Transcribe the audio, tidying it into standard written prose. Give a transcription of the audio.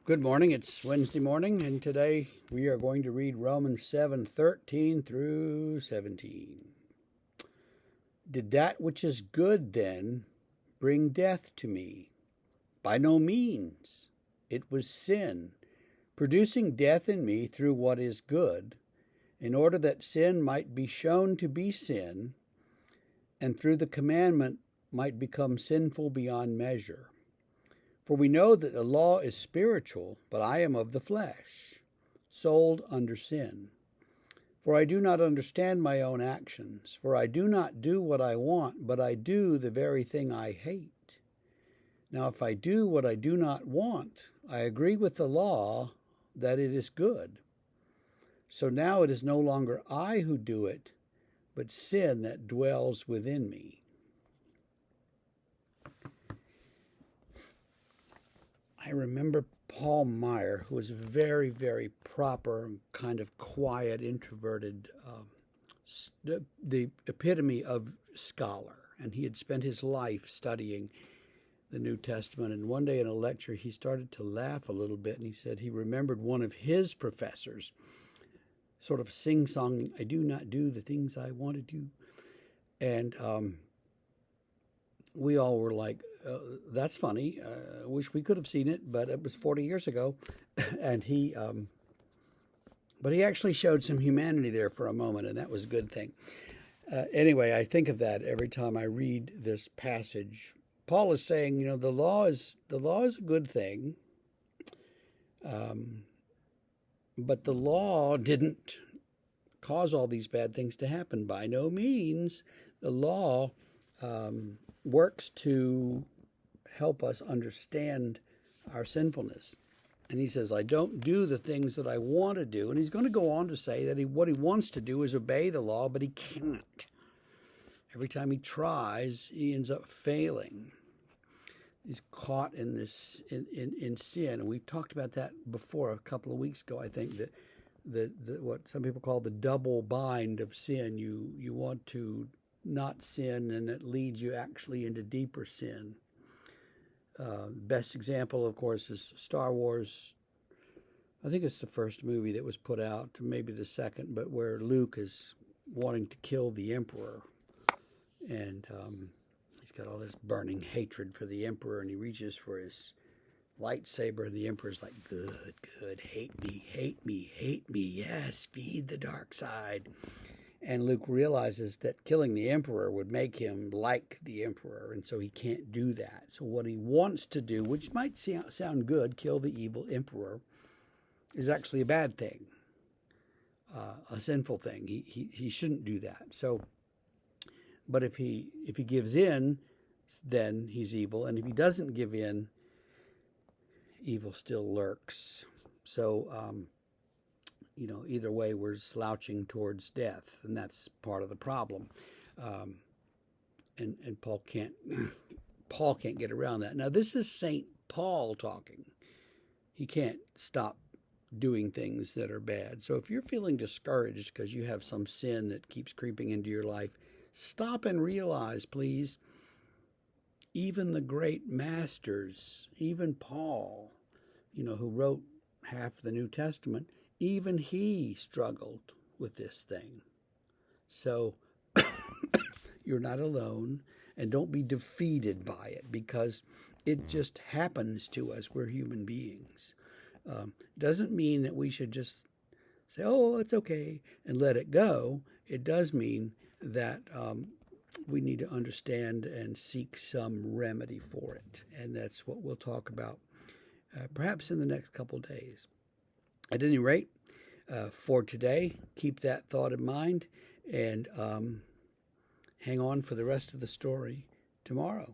Good morning. It's Wednesday morning, and today we are going to read Romans 7:13 through 17. Did that which is good then bring death to me? By no means. It was sin, producing death in me through what is good, in order that sin might be shown to be sin, and through the commandment might become sinful beyond measure. For we know that the law is spiritual, but I am of the flesh, sold under sin. For I do not understand my own actions, for I do not do what I want, but I do the very thing I hate. Now if I do what I do not want, I agree with the law that it is good. So now it is no longer I who do it, but sin that dwells within me. I remember Paul Meyer, who was a very, very proper, kind of quiet, introverted, the epitome of scholar. And he had spent his life studying the New Testament. And one day in a lecture, he started to laugh a little bit. And he said he remembered one of his professors sort of sing-songing, "I do not do the things I want to do." And we all were like, that's funny. I wish we could have seen it, but it was 40 years ago. And but he actually showed some humanity there for a moment, and that was a good thing. Anyway, I think of that every time I read this passage. Paul is saying, the law is a good thing, but the law didn't cause all these bad things to happen. By no means. The law works to help us understand our sinfulness. And he says, I don't do the things that I want to do. And he's going to go on to say that what he wants to do is obey the law, but he can't. Every time he tries, he ends up failing. He's caught in this in sin. And we've talked about that before a couple of weeks ago, I think, that what some people call the double bind of sin. You want to not sin, and it leads you actually into deeper sin. Best example, of course, is Star Wars. I think it's the first movie that was put out, maybe the second, but where Luke is wanting to kill the Emperor. And he's got all this burning hatred for the Emperor, and he reaches for his lightsaber, and the Emperor's like, good, hate me, yes, feed the dark side. And Luke realizes that killing the Emperor would make him like the Emperor, and so he can't do that. So what he wants to do, which might sound good, kill the evil Emperor, is actually a bad thing, a sinful thing. He shouldn't do that. So, but if he gives in, then he's evil, and if he doesn't give in, evil still lurks. So, either way, we're slouching towards death, and that's part of the problem. And Paul can't get around that. Now, this is St. Paul talking. He can't stop doing things that are bad. So if you're feeling discouraged because you have some sin that keeps creeping into your life, stop and realize, please, even the great masters, even Paul, who wrote half the New Testament, even he struggled with this thing. So you're not alone, and don't be defeated by it, because it just happens to us. We're human beings. It doesn't mean that we should just say, oh, it's okay, and let it go. It does mean that we need to understand and seek some remedy for it. And that's what we'll talk about perhaps in the next couple days. At any rate, for today, keep that thought in mind, and hang on for the rest of the story tomorrow.